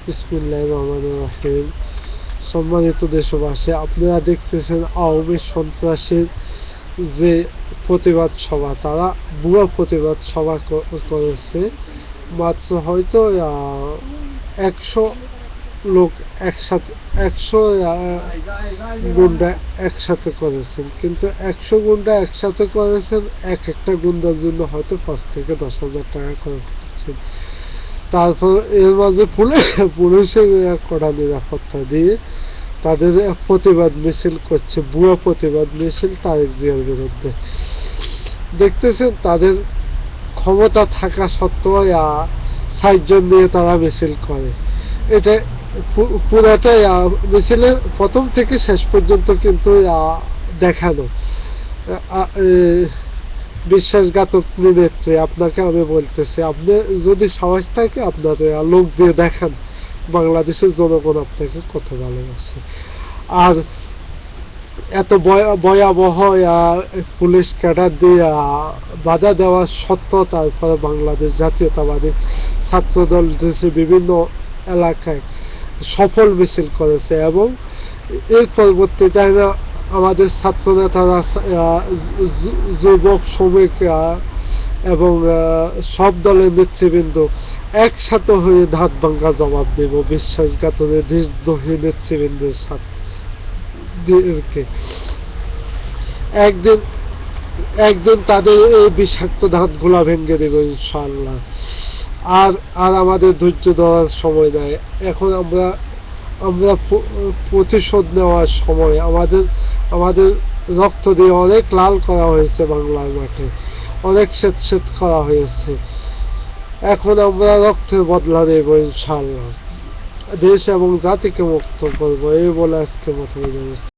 বিসমিল্লাহির রহমানির রহিম। সম্মানিত দেশবাসী, আপনারা দেখতেছেন আওয়ামী সন্ত্রাসের যে প্রতিবাদ সভা, তারা বুড়ো প্রতিবাদ সভা করেছে। মাত্র হয়তো 100 লোক একসাথে, 100 গুন্ডা একসাথে করেছেন, কিন্তু 100 গুন্ডা একসাথে করেছেন, একটা গুন্ডার জন্য হয়তো 5 থেকে 10,000 টাকা খরচ করছেন। তারপর এর মাঝে পুলিশের কড়া নিরাপত্তা দিয়ে তাদের প্রতিবাদ মিছিল করছে, বুয়া প্রতিবাদ মিছিল তারেক জিয়ার বিরুদ্ধে। দেখতেছেন তাদের ক্ষমতা থাকা সত্ত্বেও 60 জন নিয়ে তারা মিছিল করে। এটা পুরাটাই মিছিলের প্রথম থেকে শেষ পর্যন্ত কিন্তু দেখানো বিশ্বাসঘাতক নেত্রী। আপনাকে আমি বলতেছি, আপনি যদি সাহস থাকে আপনার লোক দিয়ে দেখান, বাংলাদেশের জনগণ আপনাকে কত ভালোবাসে। আর এত ভয়াবহ পুলিশ ক্যাডার দিয়ে বাধা দেওয়া সত্ত্বেও তারপরে বাংলাদেশ জাতীয়তাবাদী ছাত্রদল দেশে বিভিন্ন এলাকায় সফল মিছিল করেছে, এবং এর পরবর্তীতে আমাদের ছাত্র নেতারা, যুবক, শ্রমিক এবং সব দলের নেতৃবৃন্দ একসাথে হয়ে ধাত ভাঙ্গা জবাব দেব বিশ্বাসঘাতকের দেশদ্রোহী নেতৃবৃন্দের সাথে। একদিন তাদের এই বিষাক্ত ধাতগুলা ভেঙে দেব ইনশাআল্লাহ। আর আমাদের ধৈর্য দেওয়ার সময় নাই। এখন আমরা প্রতিশোধ নেওয়ার সময়। আমাদের রক্ত দিয়ে অনেক লাল করা হয়েছে বাংলার মাঠে, অনেক স্বেত করা হয়েছে। এখন আমরা রক্তের বদলা নেব ইনশাআল্লাহ, দেশ এবং জাতিকে মুক্ত করবো। এই বলে আজকে মতো